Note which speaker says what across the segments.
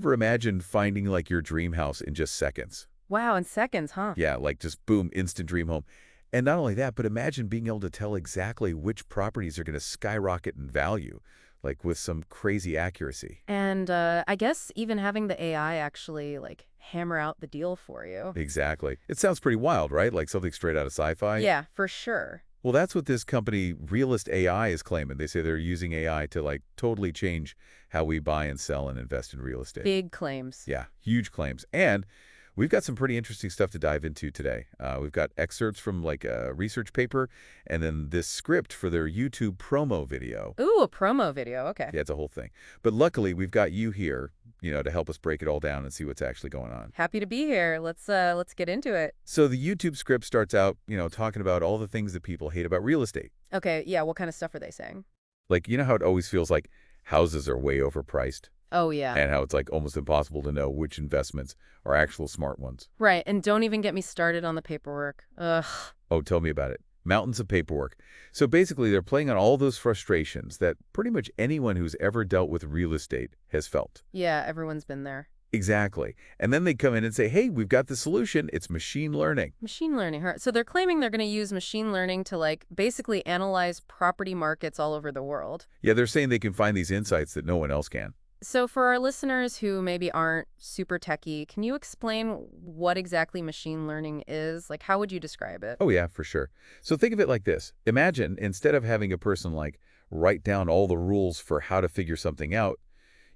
Speaker 1: Ever imagine finding like your dream house in just seconds?
Speaker 2: Wow, in seconds, huh?
Speaker 1: Yeah, like just boom, instant dream home. And not only that, but imagine being able to tell exactly which properties are going to skyrocket in value, like with some crazy accuracy.
Speaker 2: And I guess even having the AI actually like hammer out the deal for you.
Speaker 1: Exactly. It sounds pretty wild, right? Like something straight out of sci-fi.
Speaker 2: Yeah, for sure.
Speaker 1: Well, that's what this company, Realist AI, is claiming. They say they're using AI to like totally change how we buy and sell and invest in real estate.
Speaker 2: Big claims.
Speaker 1: Yeah, huge claims. And we've got some pretty interesting stuff to dive into today. We've got excerpts from like a research paper and then this script for their YouTube promo video.
Speaker 2: Ooh, a promo video. Okay.
Speaker 1: Yeah, it's a whole thing. But luckily, we've got you here, to help us break it all down and see what's actually going on.
Speaker 2: Happy to be here. Let's get into it.
Speaker 1: So the YouTube script starts out, talking about all the things that people hate about real estate.
Speaker 2: Okay, yeah, what kind of stuff are they saying?
Speaker 1: Like, how it always feels like houses are way overpriced?
Speaker 2: Oh, yeah.
Speaker 1: And how it's like almost impossible to know which investments are actual smart ones.
Speaker 2: Right, and don't even get me started on the paperwork. Ugh.
Speaker 1: Oh, tell me about it. Mountains of paperwork. So basically, they're playing on all those frustrations that pretty much anyone who's ever dealt with real estate has felt.
Speaker 2: Yeah, everyone's been there.
Speaker 1: Exactly. And then they come in and say, hey, we've got the solution. It's machine learning.
Speaker 2: Machine learning. So they're claiming they're going to use machine learning to like basically analyze property markets all over the world.
Speaker 1: Yeah, they're saying they can find these insights that no one else can.
Speaker 2: So for our listeners who maybe aren't super techie, can you explain what exactly machine learning is? Like, how would you describe it?
Speaker 1: Oh, yeah, for sure. So think of it like this. Imagine instead of having a person like write down all the rules for how to figure something out,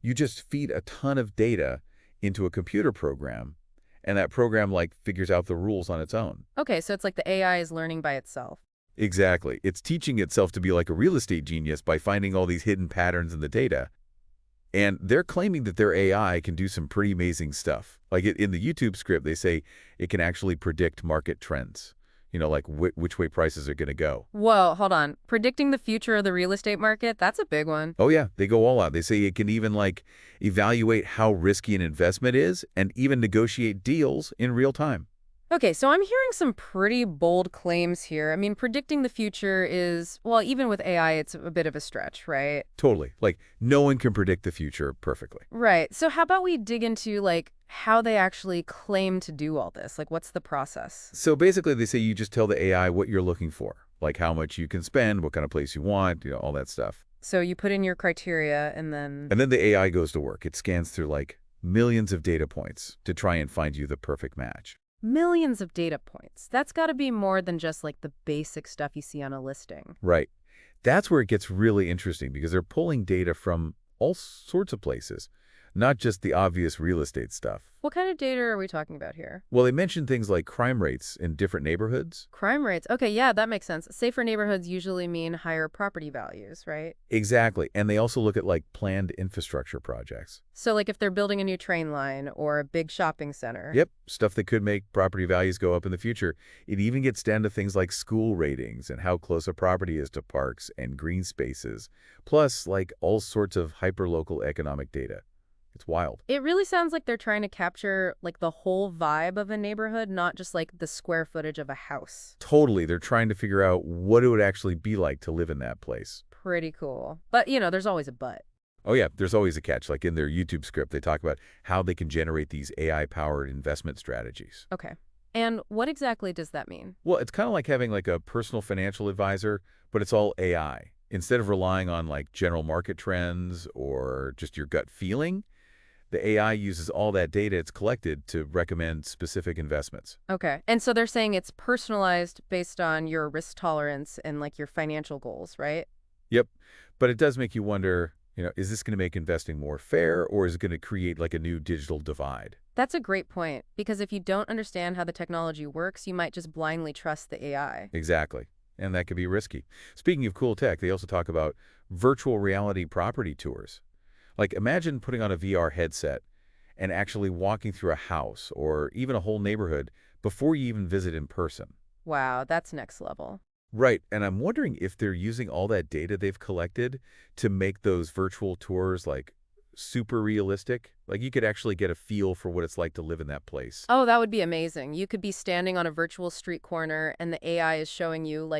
Speaker 1: you just feed a ton of data into a computer program, and that program like figures out the rules on its own.
Speaker 2: Okay, so it's like the AI is learning by itself.
Speaker 1: Exactly. It's teaching itself to be like a real estate genius by finding all these hidden patterns in the data. And they're claiming that their AI can do some pretty amazing stuff. Like in the YouTube script, they say it can actually predict market trends, like which way prices are going to go.
Speaker 2: Whoa, hold on. Predicting the future of the real estate market? That's a big one.
Speaker 1: Oh, yeah, they go all out. They say it can even like evaluate how risky an investment is and even negotiate deals in real time.
Speaker 2: Okay, so I'm hearing some pretty bold claims here. I mean, predicting the future is, well, even with AI, it's a bit of a stretch, right?
Speaker 1: Totally. Like no one can predict the future perfectly.
Speaker 2: Right. So how about we dig into, like, how they actually claim to do all this? Like, what's the process?
Speaker 1: So basically, they say you just tell the AI what you're looking for, like how much you can spend, what kind of place you want, all that stuff.
Speaker 2: So you put in your criteria and then...
Speaker 1: And then the AI goes to work. It scans through like millions of data points to try and find you the perfect match.
Speaker 2: Millions of data points. That's got to be more than just like the basic stuff you see on a listing.
Speaker 1: Right. That's where it gets really interesting because they're pulling data from all sorts of places, not just the obvious real estate stuff.
Speaker 2: What kind of data are we talking about here?
Speaker 1: Well, they mentioned things like crime rates in different neighborhoods.
Speaker 2: Crime rates. Okay, yeah, that makes sense. Safer neighborhoods usually mean higher property values, right?
Speaker 1: Exactly. And they also look at like planned infrastructure projects.
Speaker 2: So like if they're building a new train line or a big shopping center.
Speaker 1: Yep, stuff that could make property values go up in the future. It even gets down to things like school ratings and how close a property is to parks and green spaces, plus like all sorts of hyperlocal economic data. It's wild.
Speaker 2: It really sounds like they're trying to capture like the whole vibe of a neighborhood, not just like the square footage of a house.
Speaker 1: Totally. They're trying to figure out what it would actually be like to live in that place.
Speaker 2: Pretty cool. But, there's always a but.
Speaker 1: Oh, yeah. There's always a catch. Like in their YouTube script, they talk about how they can generate these AI-powered investment strategies.
Speaker 2: Okay. And what exactly does that mean?
Speaker 1: Well, it's kind of like having like a personal financial advisor, but it's all AI. Instead of relying on like general market trends or just your gut feeling, the AI uses all that data it's collected to recommend specific investments.
Speaker 2: Okay. And so they're saying it's personalized based on your risk tolerance and like your financial goals, right?
Speaker 1: Yep. But it does make you wonder, is this going to make investing more fair or is it going to create like a new digital divide?
Speaker 2: That's a great point, because if you don't understand how the technology works, you might just blindly trust the AI.
Speaker 1: Exactly. And that could be risky. Speaking of cool tech, they also talk about virtual reality property tours. Like imagine putting on a VR headset and actually walking through a house or even a whole neighborhood before you even visit in person.
Speaker 2: Wow, that's next level.
Speaker 1: Right. And I'm wondering if they're using all that data they've collected to make those virtual tours like super realistic. Like you could actually get a feel for what it's like to live in that place.
Speaker 2: Oh, that would be amazing. You could be standing on a virtual street corner and the AI is showing you like